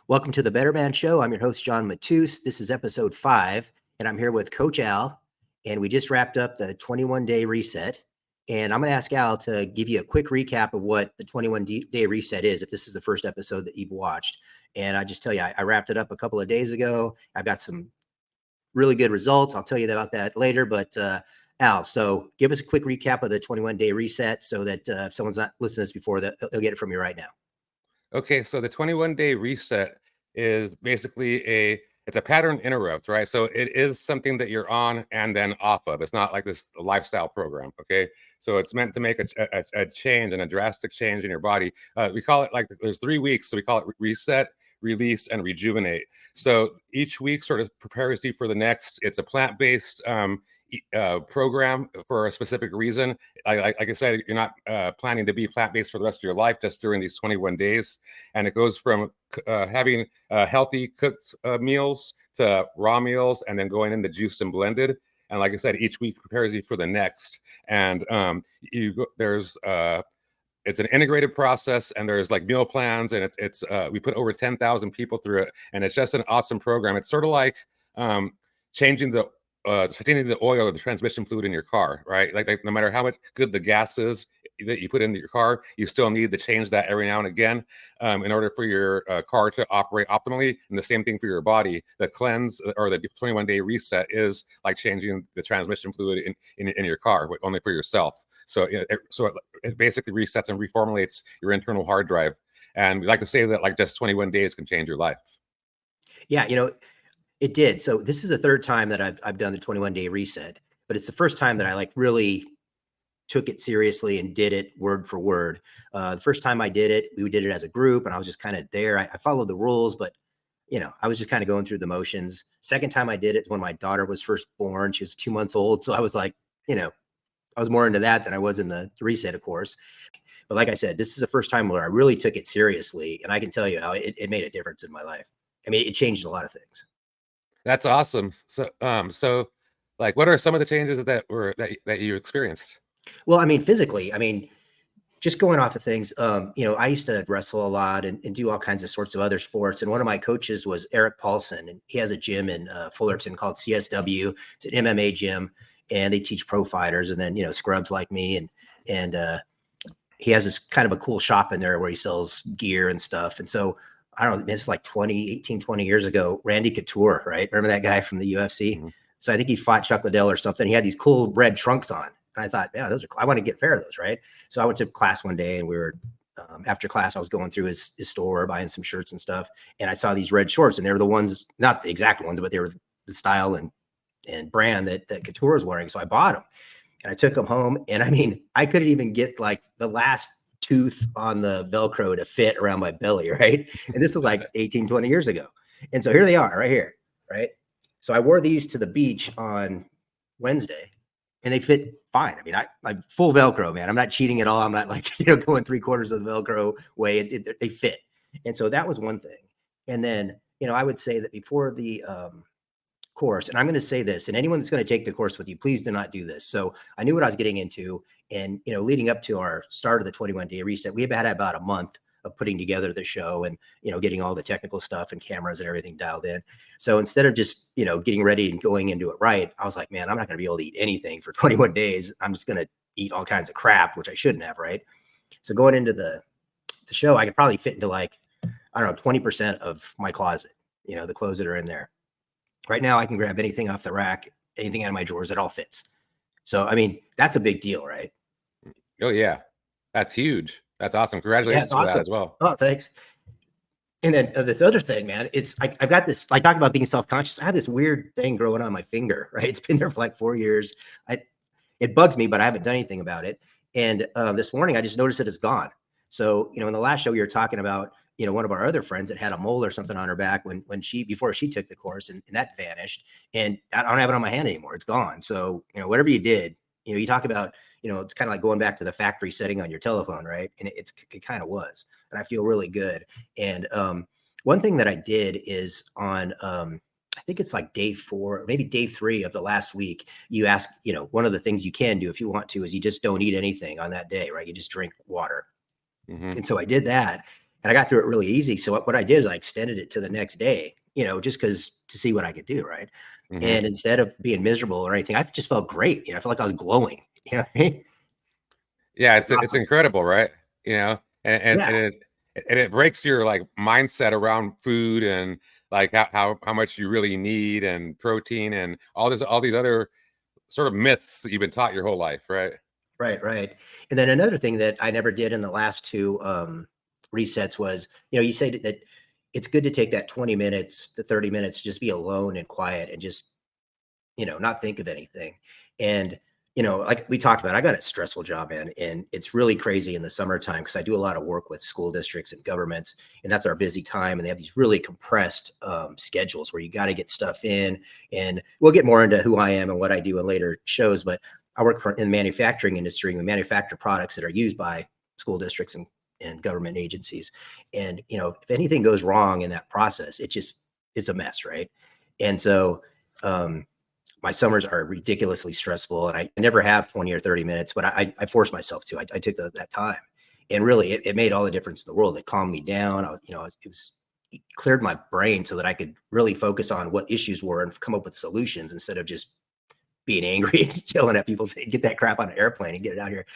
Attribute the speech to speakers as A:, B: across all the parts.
A: Welcome to the Better Man Show. I'm your host, John Matuz. This is episode 5, and I'm here with Coach Al, and we just wrapped up the 21-day reset. And I'm going to ask Al to give you a quick recap of what the 21-day reset is, if this is the first episode that you've watched. And I just tell you, I wrapped it up a couple of days ago. I've got some really good results. I'll tell you about that later. But Al, so give us a quick recap of the 21-day reset so that if someone's not listening to this before, they'll get it from you right now.
B: Okay, so the 21-day reset is basically it's a pattern interrupt, right? So it is something that you're on and then off of. It's not like this lifestyle program, okay? So it's meant to make a change and a drastic change in your body. We call it like there's 3 weeks, so we call it reset, release, and rejuvenate. So each week sort of prepares you for the next. It's a plant-based program for a specific reason. Like I said, you're not planning to be plant-based for the rest of your life, just during these 21 days. And it goes from having healthy cooked meals to raw meals, and then going into juiced and blended. And like I said, each week prepares you for the next. And it's an integrated process, and there's like meal plans, and it's we put over 10,000 people through it, and it's just an awesome program. It's sort of like changing the oil or the transmission fluid in your car, right? Like no matter how much good the gas is that you put into your car, you still need to change that every now and again in order for your car to operate optimally. And the same thing for your body. The cleanse or the 21-day reset is like changing the transmission fluid in your car, but only for yourself. So it basically resets and reformulates your internal hard drive. And we like to say that like just 21 days can change your life.
A: Yeah, it did. So this is the third time that I've done the 21-day reset, but it's the first time that I like really took it seriously and did it word for word. The first time I did it, we did it as a group, and I was just kind of there. I followed the rules, but I was just kind of going through the motions. Second time I did it when my daughter was first born. She was 2 months old. So I was like, I was more into that than I was in the reset, of course. But like I said, this is the first time where I really took it seriously. And I can tell you how it made a difference in my life. I mean, it changed a lot of things.
B: That's awesome. So like, what are some of the changes that you experienced?
A: Well, I mean, physically, just going off of things, I used to wrestle a lot and do all kinds of sorts of other sports. And one of my coaches was Eric Paulson, and he has a gym in Fullerton called CSW. It's an MMA gym, and they teach pro fighters and then, scrubs like me. And he has this kind of a cool shop in there where he sells gear and stuff. And so I don't know, it's like 20 years ago, Randy Couture, right? Remember that guy from the UFC? Mm-hmm. So I think he fought Chuck Liddell or something. He had these cool red trunks on. And I thought, yeah, those are cool. I want to get a pair of those, right? So I went to class one day, and we were, after class, I was going through his store, buying some shirts and stuff. And I saw these red shorts, and they were the ones, not the exact ones, but they were the style and brand that Couture was wearing. So I bought them, and I took them home. And I mean, I couldn't even get like the last tooth on the Velcro to fit around my belly, right? And this was like 18, 20 years ago. And so here they are right here, right? So I wore these to the beach on Wednesday, and they fit fine. I mean, I'm full Velcro, man. I'm not cheating at all. I'm not like, going 3/4 of the Velcro way. They fit. And so that was one thing. And then, I would say that before the course, and I'm going to say this, and anyone that's going to take the course with you, please do not do this. So I knew what I was getting into, and leading up to our start of the 21-day reset, we had about a month of putting together the show and getting all the technical stuff and cameras and everything dialed in. So instead of just getting ready and going into it right, I was like, man, I'm not going to be able to eat anything for 21 days. I'm just going to eat all kinds of crap, which I shouldn't have, right? So going into the show, I could probably fit into like, I don't know, 20% of my closet, the clothes that are in there. Right now, I can grab anything off the rack, anything out of my drawers, it all fits. So, I mean, that's a big deal, right?
B: Oh, yeah. That's huge. That's awesome. Congratulations for that as well.
A: Oh, thanks. And then this other thing, man, I've got this, I talk about being self-conscious. I have this weird thing growing on my finger, right? It's been there for like 4 years. It bugs me, but I haven't done anything about it. And this morning, I just noticed that it's gone. So, in the last show, we were talking about, one of our other friends that had a mole or something on her back before she took the course, and that vanished, and I don't have it on my hand anymore. It's gone. So, whatever you did, you talk about, it's kind of like going back to the factory setting on your telephone, right? And it kind of was, and I feel really good. And one thing that I did is on, I think it's like day 4, maybe day 3 of the last week, you ask, one of the things you can do if you want to is you just don't eat anything on that day, right? You just drink water. Mm-hmm. And so I did that. and I got through it really easy. So what I did is I extended it to the next day, just because to see what I could do, right?
B: Hmm.
A: And instead of being miserable or anything, I just felt great. I felt like I was glowing. You know what I mean?
B: Yeah,
A: It's
B: it's
A: awesome.
B: incredible, right? You know,
A: Yeah,
B: and it breaks your like mindset around food and like how much you really need and protein and all these other sort of myths that you've been taught your whole life, right?
A: right, right. And then another thing that I never did in the last two resets was, you say that it's good to take that 20 minutes to 30 minutes, just be alone and quiet and just not think of anything. And, like we talked about, I got a stressful job, man. And it's really crazy in the summertime because I do a lot of work with school districts and governments, and that's our busy time. And they have these really compressed schedules where you got to get stuff in. And we'll get more into who I am and what I do in later shows. But I work in the manufacturing industry. We manufacture products that are used by school districts and government agencies. And, if anything goes wrong in that process, it's a mess, right? And so, my summers are ridiculously stressful, and I never have 20 or 30 minutes, but I forced myself to. I took that time, and really, it made all the difference in the world. It calmed me down. It cleared my brain so that I could really focus on what issues were and come up with solutions instead of just being angry and yelling at people saying, "Get that crap on an airplane and get it out here."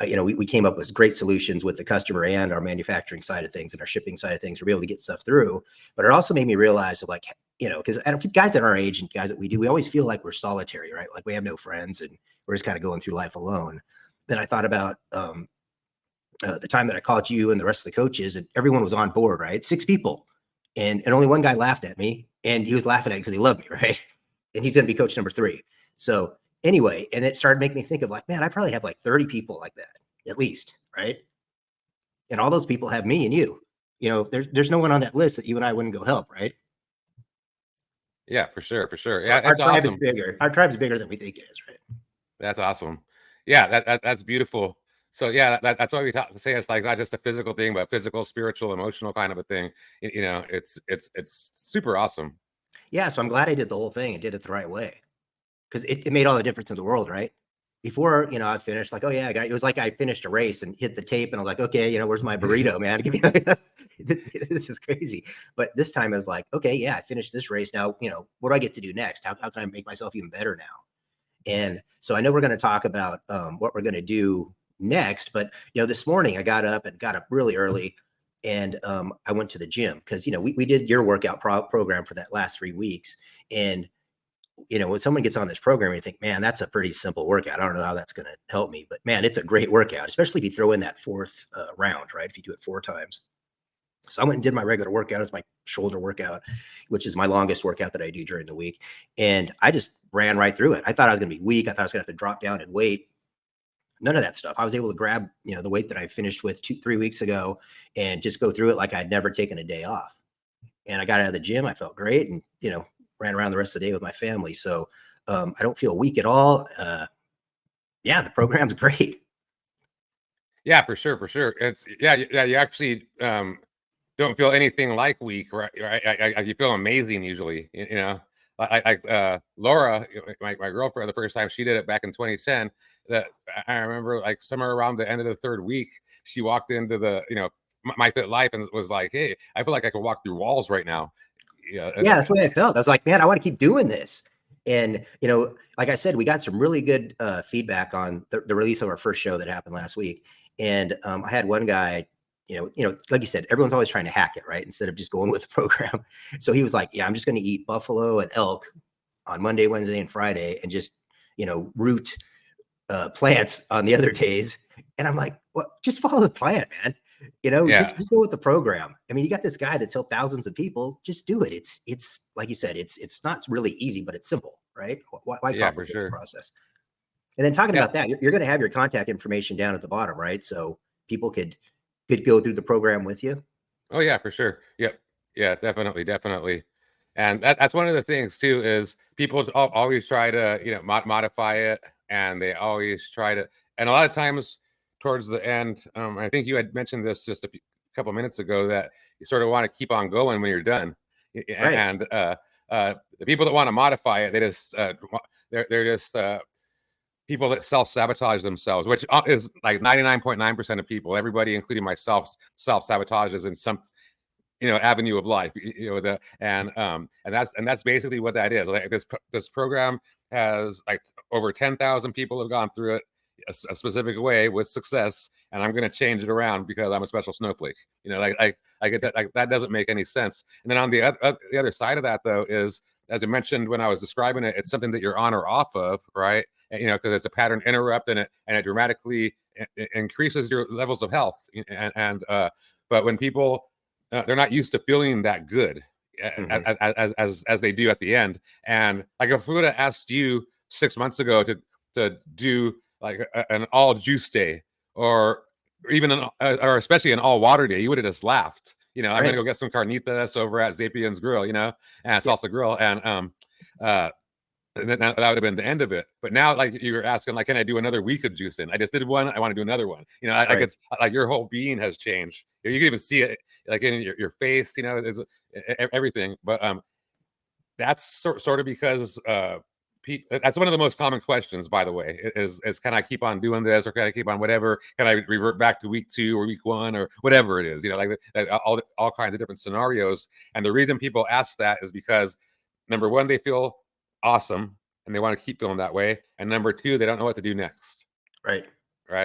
A: We came up with great solutions with the customer and our manufacturing side of things and our shipping side of things to be able to get stuff through. But it also made me realize that, like, because I don't keep guys at our age and guys that we always feel like we're solitary, right? Like we have no friends and we're just kind of going through life alone. Then I thought about the time that I called you and the rest of the coaches, and everyone was on board, right? 6 people, and only one guy laughed at me, and he was laughing at me because he loved me, right? And he's going to be coach number 3. So anyway, and it started making me think of, like, man, I probably have like 30 people like that at least, right? And all those people have me and you. There's no one on that list that you and I wouldn't go help, right?
B: Yeah, for sure, for sure.
A: So
B: Yeah,
A: our
B: it's
A: tribe is
B: awesome.
A: bigger. Our tribe is bigger than we think it is, right?
B: That's awesome. Yeah, that's beautiful. So yeah, that's why we talk to say it's like not just a physical thing, but physical, spiritual, emotional kind of a thing. It's super awesome.
A: Yeah. So I'm glad I did the whole thing and did it the right way, because it made all the difference in the world, right? Before, I finished like, oh yeah, it was like I finished a race and hit the tape and I was like, okay, where's my burrito, man? Give me this is crazy. But this time I was like, okay, yeah, I finished this race. Now, what do I get to do next? How can I make myself even better now? And so I know we're going to talk about what we're going to do next. But this morning I got up really early, and I went to the gym because we did your workout program for that last 3 weeks. And when someone gets on this program, you think, man, that's a pretty simple workout. I don't know how that's going to help me, but man, it's a great workout, especially if you throw in that fourth round, right? If you do it 4 times. So I went and did my regular workout. It's my shoulder workout, which is my longest workout that I do during the week. And I just ran right through it. I thought I was going to be weak. I thought I was going to have to drop down and weight. None of that stuff. I was able to grab, the weight that I finished with 3 weeks ago and just go through it like I'd never taken a day off. And I got out of the gym. I felt great, and ran around the rest of the day with my family. So I don't feel weak at all. Yeah, the program's great.
B: Yeah, for sure, for sure. It's yeah. You actually don't feel anything like weak, right? You feel amazing usually. Laura, my girlfriend, the first time she did it back in 2010, that I remember like somewhere around the end of the 3rd week, she walked into the My Fit Life and was like, "Hey, I feel like I could walk through walls right now." Yeah,
A: Yeah, that's the way I felt. I was like, man, I want to keep doing this. And, like I said, we got some really good feedback on the release of our first show that happened last week. And I had one guy, like you said, everyone's always trying to hack it, right? Instead of just going with the program. So he was like, yeah, I'm just going to eat buffalo and elk on Monday, Wednesday, and Friday, and just, root plants on the other days. And I'm like, well, just follow the plan, man.
B: yeah,
A: Just go with the program. I mean, you got this guy that's helped thousands of people. Just do it. It's like you said, it's not really easy, but it's simple, right? Why
B: yeah, for
A: complicate the
B: sure.
A: process? And then talking
B: Yeah.
A: about that, you're going to have your contact information down at the bottom, right? So people could go through the program with you.
B: Oh yeah, for sure. Yep. Yeah, definitely, definitely. And that's one of the things too is people always try to modify it, and they always try to. And a lot of times towards the end, I think you had mentioned this just a couple minutes ago that you sort of want to keep on going when you're done.
A: Right.
B: And the people that want to modify it, they're just people that self-sabotage themselves, which is like 99.9% of people, everybody, including myself, self-sabotages in some, avenue of life, and that's basically what that is. Like this program has like over 10,000 people have gone through it a specific way with success, and I'm going to change it around because I'm a special snowflake. I get that. Like, that doesn't make any sense. And then on the other side of that, though, is, as I mentioned when I was describing it, it's something that you're on or off of, right? Because it's a pattern interrupt, and it dramatically increases your levels of health. But when people they're not used to feeling that good as they do at the end. And like, if we would have asked you 6 months ago to do like an all juice day, or even or especially an all water day, you would have just laughed. I'm gonna go get some carnitas over at Zapian's Grill, and Salsa Grill, and that would have been the end of it. But now, like, you were asking, like, can I do another week of juicing? I just did one. I want to do another one. Like, it's like your whole being has changed. You can even see it, like, in your face. It's everything. But that's sort of because that's one of the most common questions, by the way, is can I keep on doing this, or can I keep on whatever? Can I revert back to week 2 or week 1 or whatever it is? Like all kinds of different scenarios. And the reason people ask that is because, number one, they feel awesome and they want to keep feeling that way, and number 2, they don't know what to do next.
A: Right.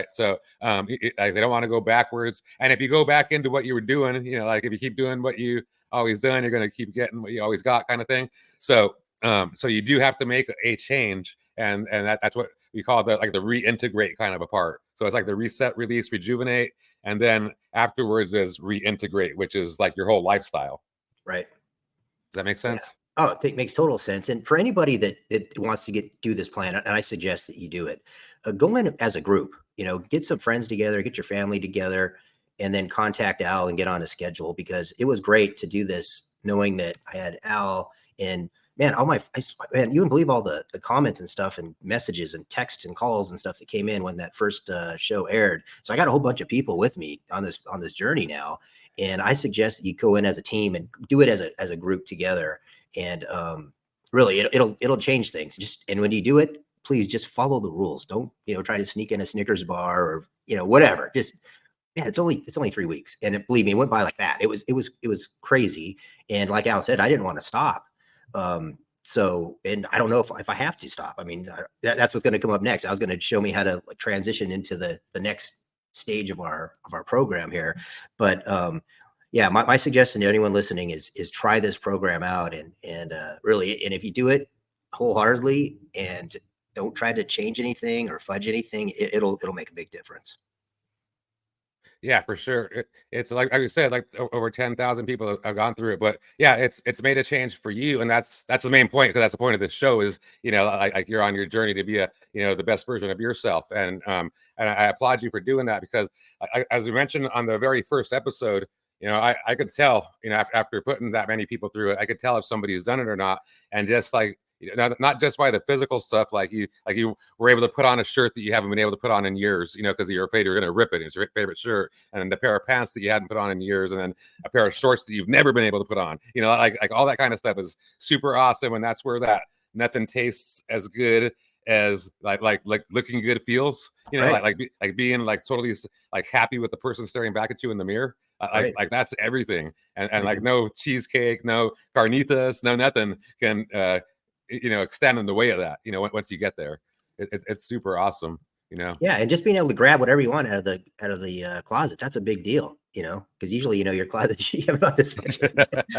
B: So they don't want to go backwards. And if you go back into what you were doing, like, if you keep doing what you always done, you're going to keep getting what you always got, kind of thing. So you do have to make a change, and that's what we call the reintegrate kind of a part. So it's like the reset, release, rejuvenate, and then afterwards is reintegrate, which is like your whole lifestyle.
A: Right.
B: Does that make sense?
A: Yeah. Oh, it makes total sense. And for anybody that wants to do this plan, and I suggest that you do it, go in as a group. Get some friends together, get your family together, and then contact Al and get on a schedule, because it was great to do this knowing that I had Al. And man, man, you wouldn't believe all the comments and stuff and messages and texts and calls and stuff that came in when that first show aired. So I got a whole bunch of people with me on this journey now. And I suggest that you go in as a team and do it as a group together. And really, it'll change things. And when you do it, please just follow the rules. Don't try to sneak in a Snickers bar or whatever. Just, man, it's only 3 weeks, and believe me, it went by like that. It was crazy. And like Al said, I didn't want to stop. So, and I don't know if I have to stop. I mean, that's what's going to come up next. I was going to show me how to transition into the next stage of our program here. But yeah, my suggestion to anyone listening is try this program out, and really, and if you do it wholeheartedly and don't try to change anything or fudge anything, it'll make a big difference.
B: Yeah, for sure. It's like I said, like over 10,000 people have gone through it. But yeah, it's made a change for you, and that's the main point, because that's the point of this show is, like you're on your journey to be the best version of yourself, and I applaud you for doing that, because as we mentioned on the very first episode, I could tell, after putting that many people through it, I could tell if somebody's done it or not, and just like, not just by the physical stuff, like you were able to put on a shirt that you haven't been able to put on in years, because you're afraid you're going to rip it. It's your favorite shirt, and then the pair of pants that you hadn't put on in years, and then a pair of shorts that you've never been able to put on. Like all that kind of stuff is super awesome, and that's where that nothing tastes as good as like looking good feels.
A: Right.
B: Like being like totally like happy with the person staring back at you in the mirror. Like that's everything, and like no cheesecake, no carnitas, no nothing can stand in the way of that. Once you get there, it's super awesome.
A: Yeah, and just being able to grab whatever you want out of the closet, that's a big deal. Because usually, your closet, you have about this much.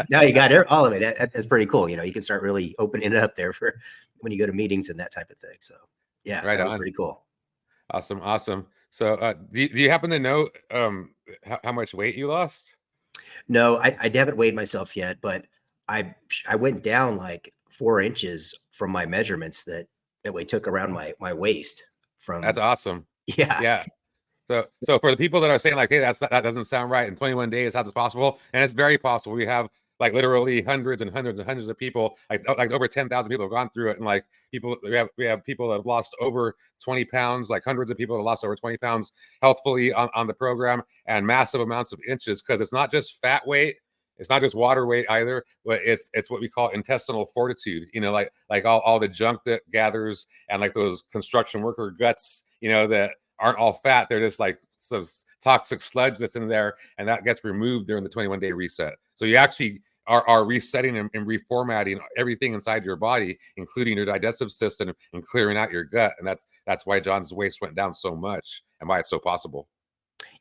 A: Now you got all of it. That's pretty cool. You can start really opening it up there for when you go to meetings and that type of thing. So yeah,
B: right,
A: that was
B: on.
A: pretty cool.
B: Awesome. So do you happen to know how much weight you lost?
A: No, I haven't weighed myself yet, but I went down like 4 inches from my measurements that we took around my waist.
B: That's awesome.
A: Yeah.
B: So for the people that are saying like, hey, that doesn't sound right in 21 days, how's it possible? And it's very possible. We have like literally hundreds and hundreds and hundreds of people, like over 10,000 people have gone through it. And like we have people that have lost over 20 pounds, like hundreds of people that have lost over 20 pounds healthfully on the program, and massive amounts of inches, because it's not just fat weight. it's not just water weight either, but it's what we call intestinal fortitude. You know, like all the junk that gathers, and like those construction worker guts, you know, that aren't all fat. They're just like some toxic sludge that's in there, and that gets removed during the 21-day reset. So you actually are resetting and reformatting everything inside your body, including your digestive system, and clearing out your gut. And that's why John's waist went down so much, and why it's so possible.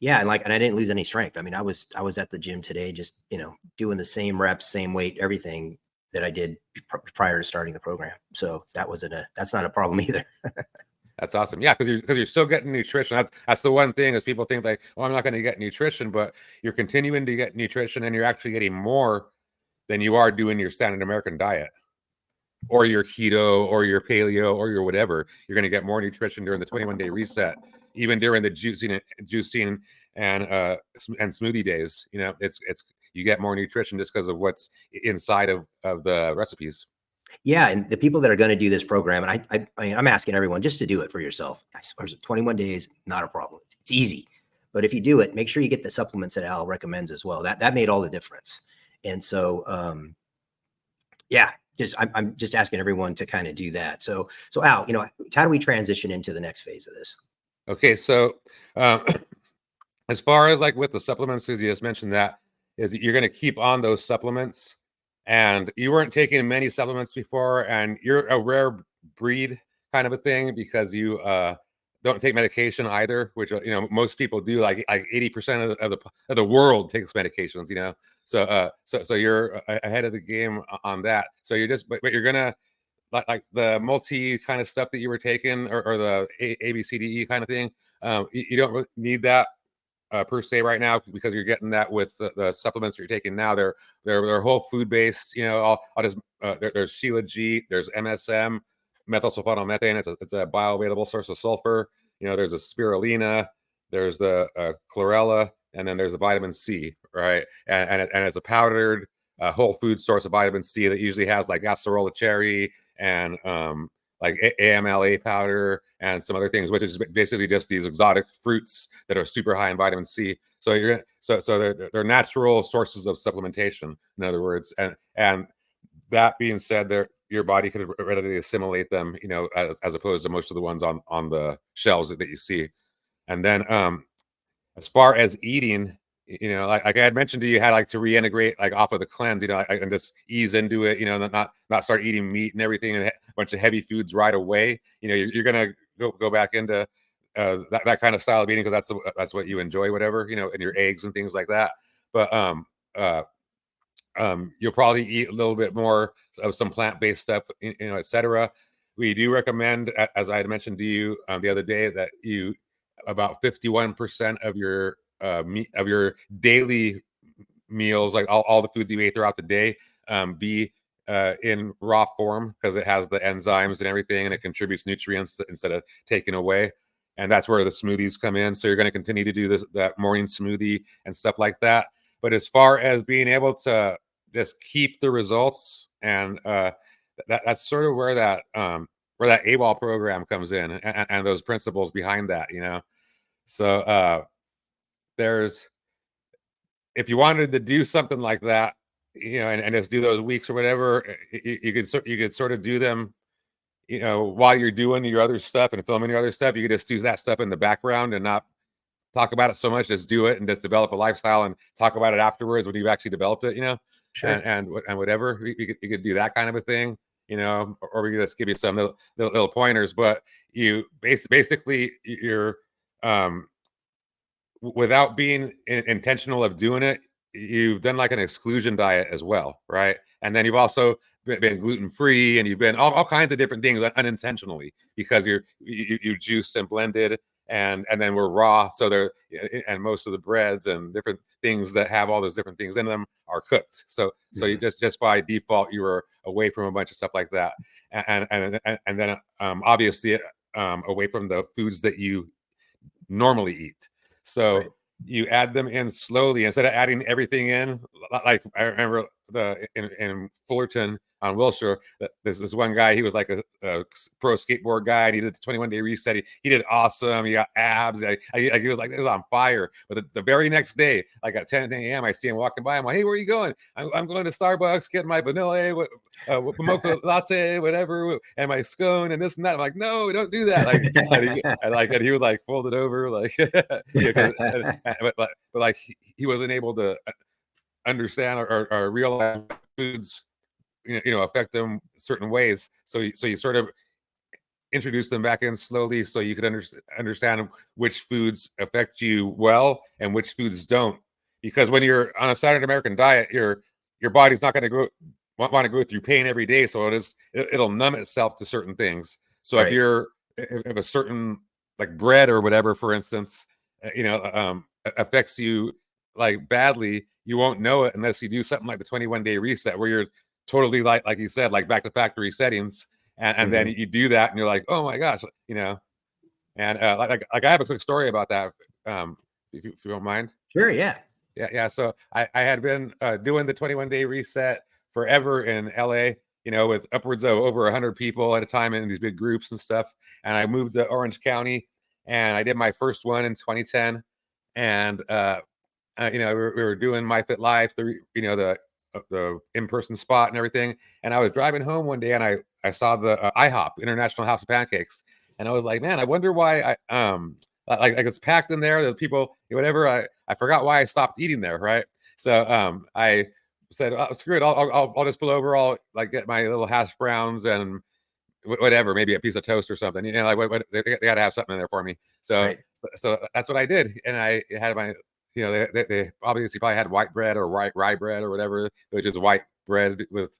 A: Yeah, and I didn't lose any strength. I mean, I was at the gym today, just doing the same reps, same weight, everything that I did prior to starting the program. So that's not a problem either.
B: That's awesome. Yeah, because you're still getting nutrition. That's the one thing is people think like, oh, I'm not going to get nutrition, but you're continuing to get nutrition, and you're actually getting more than you are doing your standard American diet, or your keto, or your paleo, or your whatever. You're going to get more nutrition during the 21-day reset, even during the juicing and smoothie days. You know, it's you get more nutrition just because of what's inside of the recipes.
A: Yeah, and the people that are going to do this program, and I'm asking everyone just to do it for yourself. I suppose 21 days, not a problem. It's easy, but if you do it, make sure you get the supplements that Al recommends as well. That made all the difference. And so, yeah, I'm just asking everyone to kind of do that. So Al, how do we transition into the next phase of this?
B: Okay, so as far as like with the supplements, as you just mentioned, that is you're going to keep on those supplements, and you weren't taking many supplements before, and you're a rare breed kind of a thing because you don't take medication either, which most people do. Like 80% of the world takes medications, so you're ahead of the game on that. So you're just but you're gonna like the multi kind of stuff that you were taking, or the A B C D E kind of thing. You don't really need that per se right now, because you're getting that with the supplements that you're taking now. They're whole food based. I'll just there's Shilajit, there's MSM, methyl sulfonomethane. It's a bioavailable source of sulfur. There's a spirulina, there's the chlorella, and then there's the vitamin C, right? And it's a powdered whole food source of vitamin C that usually has like acerola cherry and like AMLA powder and some other things, which is basically just these exotic fruits that are super high in vitamin C. So they're natural sources of supplementation, in other words. And that being said, your body could readily assimilate them, as opposed to most of the ones on the shelves that you see. And then as far as eating, like I had mentioned to you, had like to reintegrate like off of the cleanse, I can just ease into it, not start eating meat and everything and a bunch of heavy foods right away. You're gonna go back into that kind of style of eating because that's what you enjoy, whatever, and your eggs and things like that. But you'll probably eat a little bit more of some plant-based stuff, etc. We do recommend, as I had mentioned to you the other day, that you about 51% of your daily meals, like all the food that you ate throughout the day, be in raw form, because it has the enzymes and everything, and it contributes nutrients instead of taking away. And that's where the smoothies come in. So you're going to continue to do that morning smoothie and stuff like that. But as far as being able to just keep the results, and that's sort of where that AWOL program comes in, and those principles behind that, So if you wanted to do something like that, and just do those weeks or whatever, you could sort of do them, while you're doing your other stuff and filming your other stuff. You could just do that stuff in the background and not talk about it so much. Just do it and just develop a lifestyle and talk about it afterwards when you've actually developed it,
A: Sure.
B: and whatever. You could do that kind of a thing, or we could just give you some little pointers. But you basically you're without being intentional of doing it, you've done like an exclusion diet as well, right? And then you've also been gluten free, and you've been all kinds of different things unintentionally, because you juiced and blended, and then we're raw. So and most of the breads and different things that have all those different things in them are cooked. So you just by default, you were away from a bunch of stuff like that, and then obviously away from the foods that you normally eat. So
A: Right.
B: you add them in slowly instead of adding everything in. Like I remember in Fullerton on Wilshire. This one guy, he was like a pro skateboard guy, and he did the 21-day reset. He did awesome. He got abs. He was like, it was on fire. But the very next day, like at 10 a.m., I see him walking by. I'm like, hey, where are you going? I'm going to Starbucks, getting my vanilla mocha latte, whatever, and my scone and this and that. I'm like, no, don't do that. And he was like folded over, like, yeah, but like he wasn't able to understand or realize foods affect them certain ways. So you sort of introduce them back in slowly, so you could understand which foods affect you well and which foods don't. Because when you're on a standard American diet, your body's not going to want to go through pain every day, so it'll numb itself to certain things. So
A: Right.
B: if a certain, like bread or whatever, for instance, affects you like badly, you won't know it unless you do something like the 21-day reset, where you're totally like you said, like back to factory settings, and then you do that, and you're like, oh my gosh, And like I have a quick story about that, if you don't mind.
A: Sure. Yeah.
B: Yeah. So I had been doing the 21-day reset forever in LA, with upwards of over 100 people at a time in these big groups and stuff. And I moved to Orange County, and I did my first one in 2010. And we were doing My Fit Life, the in-person spot and everything. And I was driving home one day, and I saw the IHOP, International House of Pancakes, and I was like, man, I wonder why like it's packed in there. There's people, whatever. I forgot why I stopped eating there, right? So I said, oh, screw it, I'll just pull over. I'll like get my little hash browns and whatever, maybe a piece of toast or something. Like what they got to have something in there for me. So
A: Right.
B: so that's what I did, and I had my they obviously probably had white bread or rye bread or whatever, which is white bread with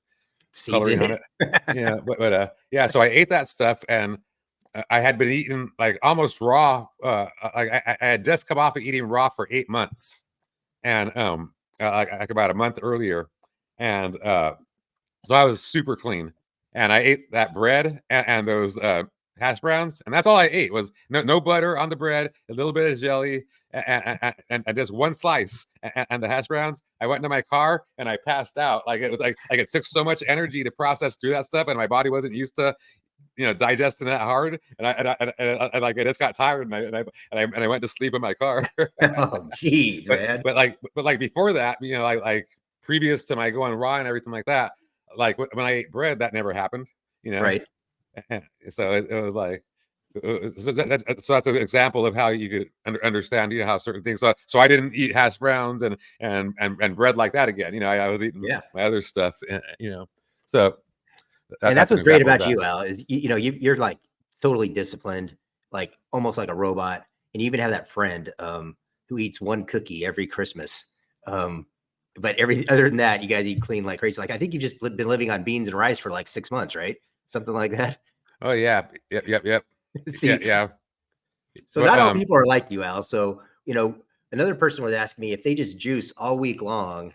A: Seeds
B: coloring
A: in
B: on it. Yeah, but yeah. So I ate that stuff, and I had been eating like almost raw. I had just come off of eating raw for 8 months, and like about a month earlier, and so I was super clean, and I ate that bread and those hash browns, and that's all I ate was no butter on the bread, a little bit of jelly, and just one slice, and the hash browns. I went into my car and I passed out. Like it was like it took so much energy to process through that stuff, and my body wasn't used to digesting that hard, and I like I just got tired, and I went to sleep in my car.
A: Oh, geez, man.
B: but like before that, like previous to my going raw and everything like that, like when I ate bread, that never happened.
A: Right.
B: So it was like, so that's an example of how you could understand how certain things. So I didn't eat hash browns and bread like that again. I was eating my other stuff. So
A: and that's what's great about you, Al. Is you're like totally disciplined, like almost like a robot, and you even have that friend who eats one cookie every Christmas. But other than that, you guys eat clean like crazy. Like I think you've just been living on beans and rice for like 6 months, right? Something like that.
B: Oh yeah, yep.
A: See,
B: yeah.
A: So not all people are like you, Al. So another person was asking me if they just juice all week long,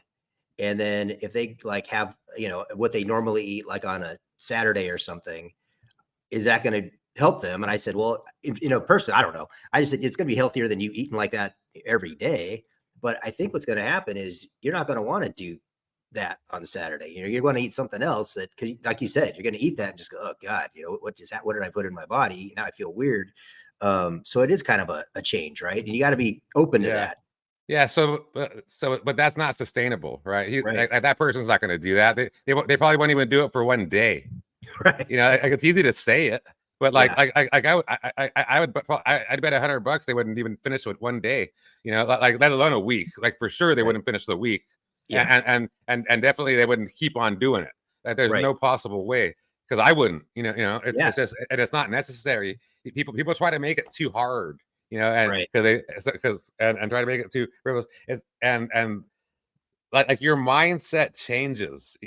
A: and then if they like have what they normally eat like on a Saturday or something, is that going to help them? And I said, well, personally, I don't know. I just said it's going to be healthier than you eating like that every day. But I think what's going to happen is you're not going to want to do that on Saturday. You're going to eat something else because like you said, you're going to eat that and just go, oh God, what did I put in my body? Now I feel weird. So it is kind of a change, right? And you got to be open to that.
B: Yeah. But that's not sustainable, right?
A: Right.
B: That person's not going to do that. They probably won't even do it for one day.
A: Right.
B: Like it's easy to say it, but like I would I'd bet $100 they wouldn't even finish with one day. Like let alone a week. Like for sure they wouldn't finish the week. Yeah. And definitely they wouldn't keep on doing it. Like there's no possible way, because I wouldn't. It's just, and it's not necessary. People try to make it too hard. And because and try to make it too frivolous. And like your mindset changes,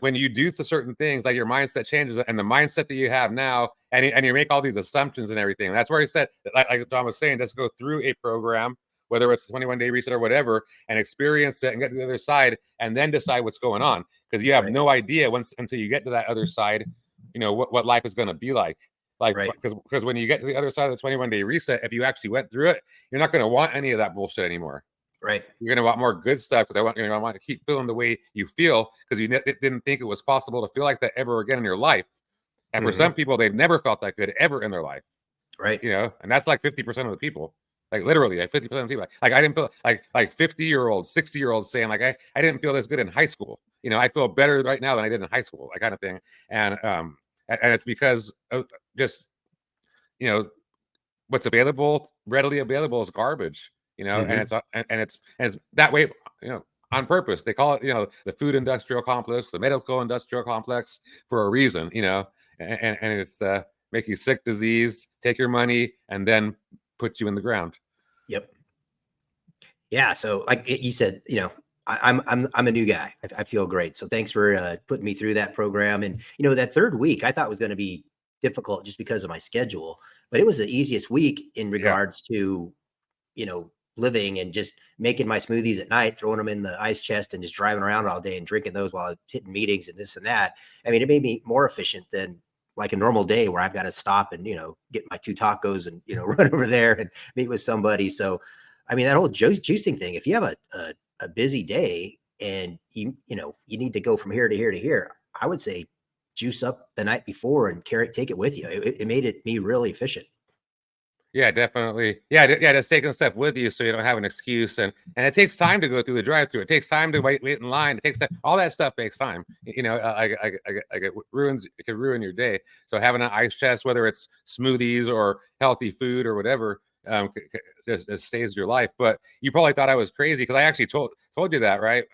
B: when you do certain things, like your mindset changes, and the mindset that you have now, and you make all these assumptions and everything. That's where he said, like Tom was saying, just go through a program, whether it's 21-day reset or whatever, and experience it and get to the other side, and then decide what's going on, because you have no idea until you get to that other side, what life is going to be like. Because when you get to the other side of the 21-day reset, if you actually went through it, you're not going to want any of that bullshit anymore.
A: Right.
B: You're going to want more good stuff because you're going to want to keep feeling the way you feel because you didn't think it was possible to feel like that ever again in your life. And for some people, they've never felt that good ever in their life.
A: Right.
B: You know, and that's like 50% of the people. Like literally, like 50% of the people. Like I didn't feel like 50-year-olds, 60-year-olds saying like I didn't feel this good in high school. You know, I feel better right now than I did in high school, that kind of thing. And it's because of just, you know, what's available, readily available is garbage. You know, and it's that way, you know, on purpose. They call it, you know, the food industrial complex, the medical industrial complex for a reason. You know, and it's make you sick, disease, take your money, and then put you in the ground.
A: Yep. Yeah. So like you said, you know, I'm a new guy. I feel great. So thanks for putting me through that program. And you know, that third week I thought was going to be difficult just because of my schedule, but it was the easiest week in
B: Yeah.
A: regards to, you know, living and just making my smoothies at night, throwing them in the ice chest and just driving around all day and drinking those while hitting meetings and this and that. I mean, it made me more efficient than like a normal day where I've got to stop and, you know, get my 2 tacos and, you know, run over there and meet with somebody. So, I mean, that whole juicing thing, if you have a busy day and you know, you need to go from here to here to here, I would say juice up the night before and take it with you. It made me really efficient.
B: Yeah, definitely. Yeah, just taking stuff with you so you don't have an excuse, and it takes time to go through the drive-through. It takes time to wait in line. It takes time. All that stuff takes time. You know, it could ruin your day. So having an ice chest, whether it's smoothies or healthy food or whatever, just saves your life. But you probably thought I was crazy because I actually told you that, right?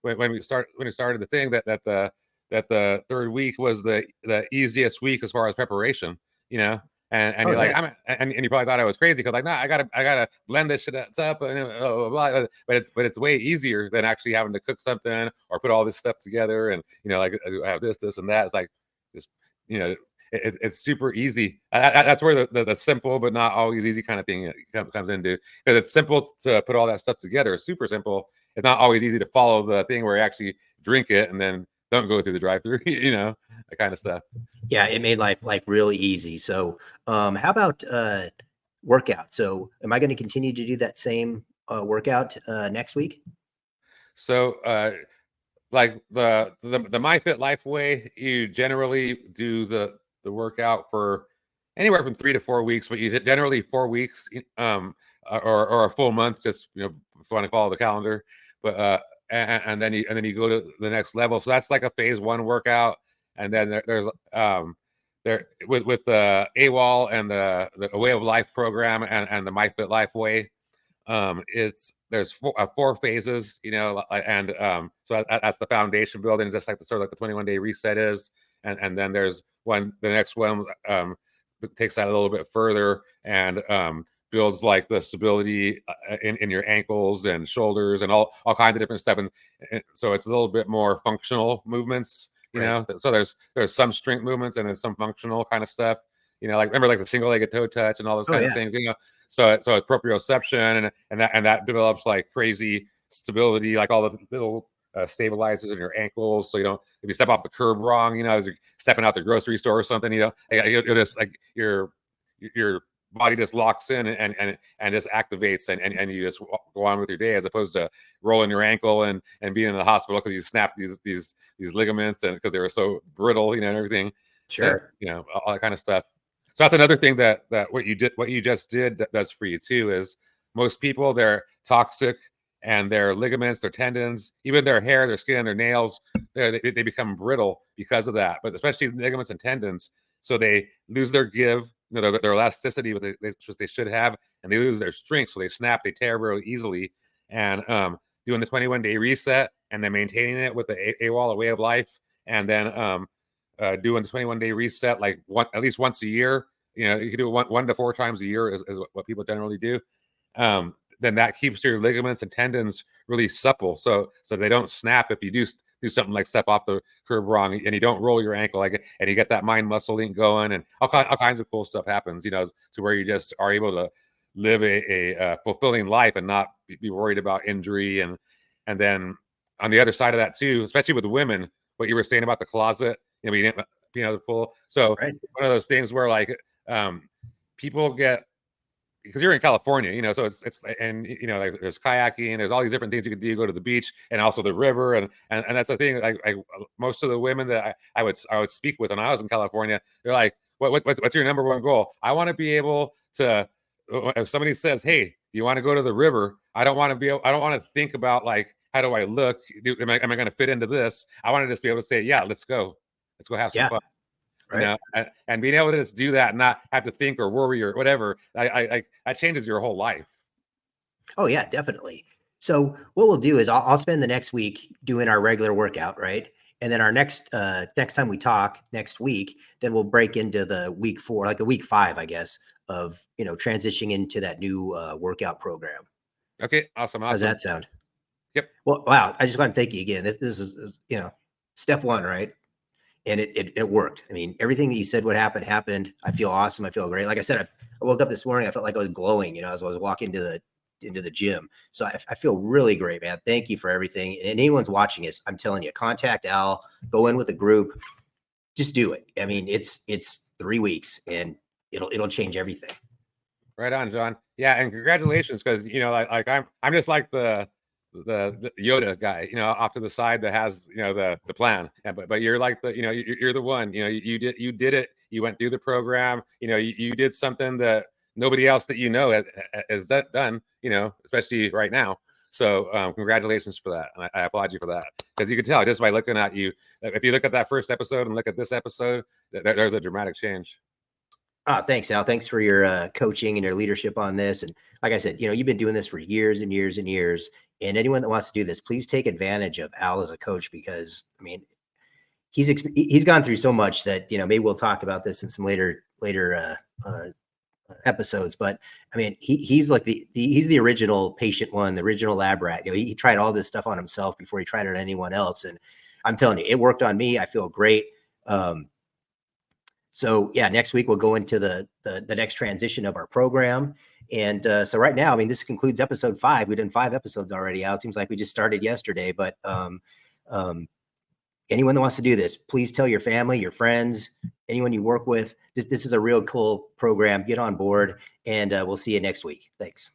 B: When we started the thing that the third week was the easiest week as far as preparation. You know. And
A: Oh
B: you're like,
A: yeah.
B: and you probably thought I was crazy because like, nah, I gotta blend this shit up and blah, blah, blah. But it's way easier than actually having to cook something or put all this stuff together and, you know, like I have this and that. It's like just, you know, it's super easy. That's where the simple but not always easy kind of thing comes into, because it's simple to put all that stuff together. It's super simple. It's not always easy to follow the thing where you actually drink it and then don't go through the drive-through, you know, that kind of stuff.
A: Yeah, it made life like really easy. So, how about workout? So, am I going to continue to do that same workout next week?
B: So, like the MyFit Life way, you generally do the workout for anywhere from 3 to 4 weeks, but you generally 4 weeks, or a full month, just, you know, if you want to follow the calendar. But and then you go to the next level. So that's like a phase one workout, and then there's there with the AWOL and the Way of Life program and the MyFit Life way. It's there's four phases, you know, and so that's the foundation building, just like the sort of like the 21-day reset is, and then there's the next one takes that a little bit further and builds like the stability in your ankles and shoulders and all kinds of different stuff, and so it's a little bit more functional movements, you
A: Right.
B: know. So there's some strength movements and there's some functional kind of stuff, you know, like remember like the single-legged toe touch and all those
A: Oh
B: kind of
A: yeah.
B: things, you know. So it's proprioception and that develops like crazy stability, like all the little stabilizers in your ankles. So you don't, if you step off the curb wrong, you know, as you're stepping out the grocery store or something, you know, you'll just like your body just locks in and just activates and you just go on with your day, as opposed to rolling your ankle and being in the hospital because you snapped these ligaments and because they were so brittle, you know, and everything. So,
A: Sure.
B: you know, all that kind of stuff. So that's another thing that what you just did does for you too, is most people, they're toxic and their ligaments, their tendons, even their hair, their skin, their nails, they become brittle because of that. But especially ligaments and tendons, so they lose their give, you know, their elasticity, which they should have, and they lose their strength, so they snap, they tear very easily. And doing the 21-day reset and then maintaining it with the AWOL, a way of life, and then doing the 21-day reset like at least once a year. You know, you can do it 1 to 4 times a year is what people generally do. Then that keeps your ligaments and tendons really supple, so they don't snap if you do something like step off the curb wrong and you don't roll your ankle, like, and you get that mind muscle link going, and all kinds of cool stuff happens, you know, to where you just are able to live a fulfilling life and not be worried about injury. And then on the other side of that too, especially with women, what you were saying about the closet, you know, you didn't, you know, the pool. So
A: Right.
B: one of those things where like people get because you're in California, you know, so it's and you know, like there's kayaking, there's all these different things you could do. You go to the beach and also the river, and that's the thing. Like most of the women that I would speak with when I was in California, they're like, what's your number one goal? I want to be able to. If somebody says, "Hey, do you want to go to the river?" I don't want to be. I don't want to think about like, how do I look? Am I going to fit into this? I want to just be able to say, "Yeah, let's go. Let's go have some
A: Yeah.
B: fun." You
A: Right.
B: know, and being able to just do that and not have to think or worry or whatever, that changes your whole life.
A: Oh yeah, definitely. So what we'll do is I'll spend the next week doing our regular workout, right? And then our next time we talk next week, then we'll break into the week 4, like the week 5, I guess, of transitioning into that new workout program.
B: Okay, awesome,
A: How's
B: awesome.
A: that sound?
B: Yep.
A: Well, wow. I just want to thank you again. This is step 1, right? And it worked. I mean, everything that you said would happen happened. I feel awesome. I feel great. Like I said, I woke up this morning. I felt like I was glowing, as I was walking into the gym. So I feel really great, man. Thank you for everything. And anyone's watching this, I'm telling you, contact Al, go in with a group, just do it. I mean, it's 3 weeks and it'll change everything.
B: Right on, John. Yeah, and congratulations, because like I'm just like the Yoda guy, off to the side that has the plan. Yeah, but you're like you're the one. You did it. You went through the program. You did something that nobody else that has done. Especially right now. So congratulations for that, and I applaud you for that, because you can tell just by looking at you. If you look at that first episode and look at this episode, there's a dramatic change.
A: Thanks, Al. Thanks for your coaching and your leadership on this. And like I said, you've been doing this for years and years and years. And anyone that wants to do this, please take advantage of Al as a coach, because I mean, he's gone through so much that maybe we'll talk about this in some later episodes. But I mean, he's like he's the original patient one, the original lab rat. He tried all this stuff on himself before he tried it on anyone else. And I'm telling you, it worked on me. I feel great. So yeah, next week we'll go into the next transition of our program. And so right now, I mean, this concludes episode 5. We've done 5 episodes already out. It seems like we just started yesterday, but anyone that wants to do this, please tell your family, your friends, anyone you work with. This is a real cool program. Get on board, and we'll see you next week. Thanks.